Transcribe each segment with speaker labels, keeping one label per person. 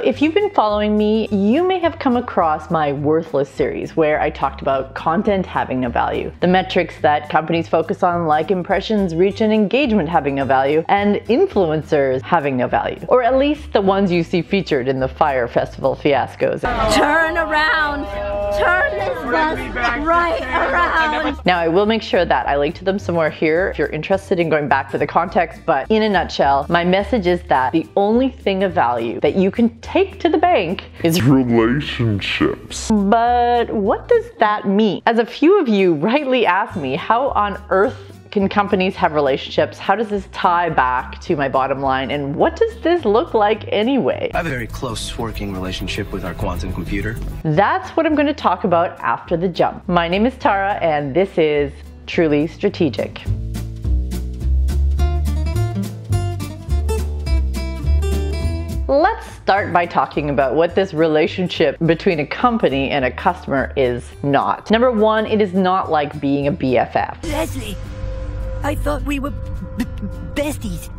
Speaker 1: If you've been following me, you may have come across my Worthless series where I talked about content having no value, the metrics that companies focus on like impressions, reach, and engagement having no value, and influencers having no value, or at least the ones you see featured in the Fire Festival fiascos.
Speaker 2: Turn around! Turn this bus right around!
Speaker 1: Now I will make sure that I link to them somewhere here if you're interested in going back for the context, but in a nutshell, my message is that the only thing of value that you can take to the bank is relationships. But what does that mean? As a few of you rightly asked me, how on earth can companies have relationships? How does this tie back to my bottom line? And what does this look like anyway?
Speaker 3: I have a very close working relationship with our quantum computer.
Speaker 1: That's what I'm going to talk about after the jump. My name is Tara and this is Truly Strategic. Let's start by talking about what this relationship between a company and a customer is not. Number one, it is not like being a BFF.
Speaker 2: Leslie, I thought we were besties.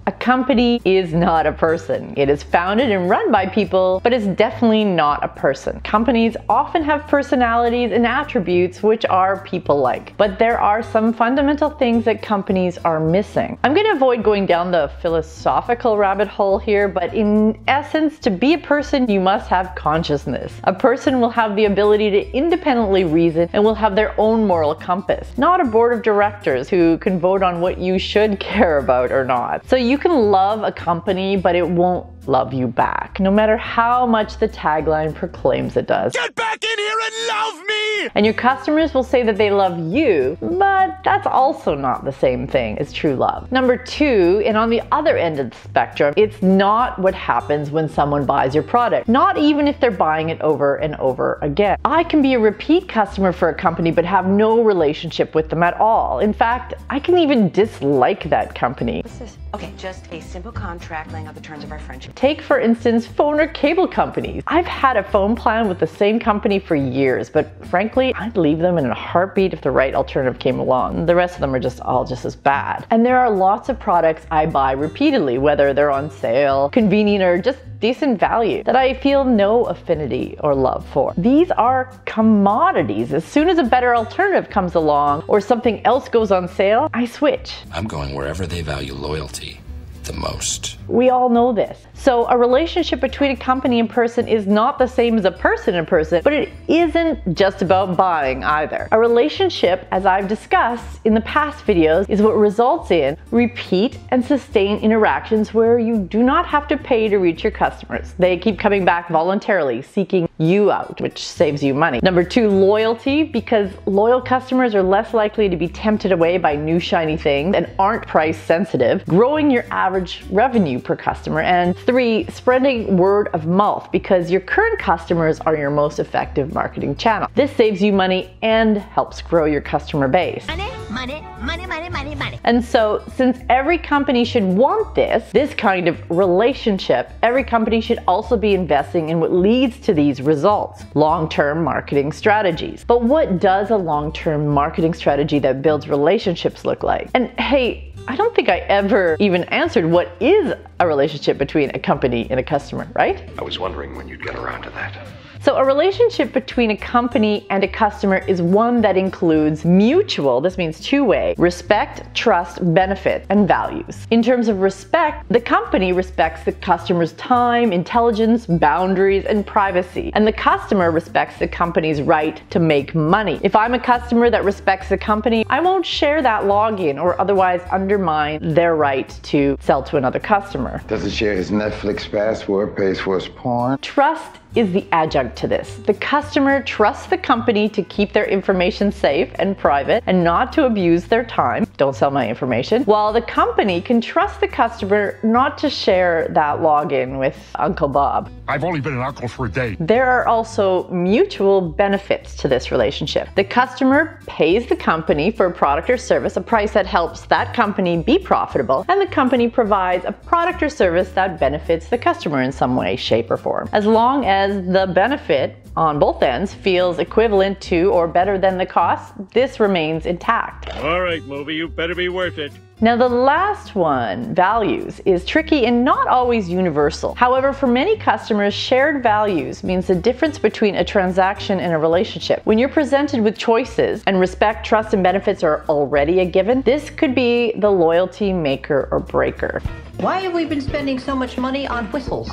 Speaker 1: A company is not a person. It is founded and run by people, but it's definitely not a person. Companies often have personalities and attributes which are people-like, but there are some fundamental things that companies are missing. I'm going to avoid going down the philosophical rabbit hole here, but in essence, to be a person, you must have consciousness. A person will have the ability to independently reason and will have their own moral compass, not a board of directors who can vote on what you should care about or not. So you can love a company, but it won't love you back, no matter how much the tagline proclaims it does.
Speaker 4: Get back in here and love me!
Speaker 1: And your customers will say that they love you, but that's also not the same thing as true love. Number two, and on the other end of the spectrum, it's not what happens when someone buys your product, not even if they're buying it over and over again. I can be a repeat customer for a company but have no relationship with them at all. In fact, I can even dislike that company.
Speaker 5: What's this? Okay, just a simple contract laying out the terms of our friendship.
Speaker 1: Take, for instance, phone or cable companies. I've had a phone plan with the same company for years, but frankly, I'd leave them in a heartbeat if the right alternative came along. The rest of them are all just as bad. And there are lots of products I buy repeatedly, whether they're on sale, convenient, or just decent value, that I feel no affinity or love for. These are commodities. As soon as a better alternative comes along or something else goes on sale, I switch.
Speaker 6: I'm going wherever they value loyalty the most.
Speaker 1: We all know this. So a relationship between a company and person is not the same as a person and person, but it isn't just about buying either. A relationship, as I've discussed in the past videos, is what results in repeat and sustained interactions where you do not have to pay to reach your customers. They keep coming back voluntarily, seeking you out, which saves you money. Number two, loyalty, because loyal customers are less likely to be tempted away by new shiny things and aren't price sensitive, growing your average revenue per customer. And three, spreading word of mouth, because your current customers are your most effective marketing channel. This saves you money and helps grow your customer base.
Speaker 2: Money, money, money, money, money, money.
Speaker 1: And so, since every company should want this kind of relationship, every company should also be investing in what leads to these results, long-term marketing strategies. But what does a long-term marketing strategy that builds relationships look like? And hey, I don't think I ever even answered what is a relationship between a company and a customer, right?
Speaker 4: I was wondering when you'd get around to that.
Speaker 1: So a relationship between a company and a customer is one that includes mutual, this means two-way, respect, trust, benefit, and values. In terms of respect, the company respects the customer's time, intelligence, boundaries, and privacy. And the customer respects the company's right to make money. If I'm a customer that respects the company, I won't share that login or otherwise undermine their right to sell to another customer.
Speaker 7: Doesn't share his Netflix password, pays for his porn.
Speaker 1: Trust is the adjunct to this. The customer trusts the company to keep their information safe and private and not to abuse their time. Don't sell my information. While the company can trust the customer not to share that login with Uncle Bob.
Speaker 4: I've only been an uncle for a day.
Speaker 1: There are also mutual benefits to this relationship. The customer pays the company for a product or service, a price that helps that company be profitable, and the company provides a product or service that benefits the customer in some way, shape, or form. As long as the benefit on both ends feels equivalent to or better than the cost, this remains intact.
Speaker 8: All right, movie, you better be worth it.
Speaker 1: Now the last one, values, is tricky and not always universal. However, for many customers, shared values means the difference between a transaction and a relationship. When you're presented with choices and respect, trust, and benefits are already a given, this could be the loyalty maker or breaker.
Speaker 9: Why have we been spending so much money on whistles?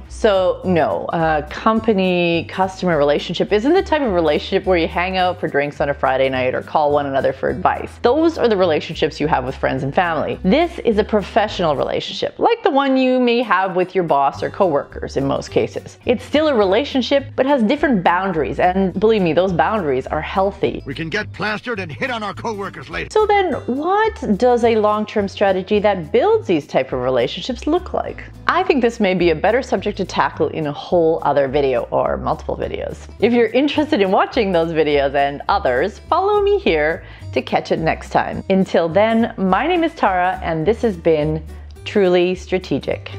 Speaker 1: So no, a company-customer relationship isn't the type of relationship where you hang out for drinks on a Friday night or call one another for advice. Those are the relationships you have with friends and family. This is a professional relationship, like the one you may have with your boss or coworkers in most cases. It's still a relationship, but has different boundaries, and believe me, those boundaries are healthy.
Speaker 4: We can get plastered and hit on our coworkers later.
Speaker 1: So then, what does a long-term strategy that builds these type of relationships look like? I think this may be a better subject to tackle in a whole other video or multiple videos. If you're interested in watching those videos and others, follow me here to catch it next time. Until then, my name is Tara and this has been Truly Strategic.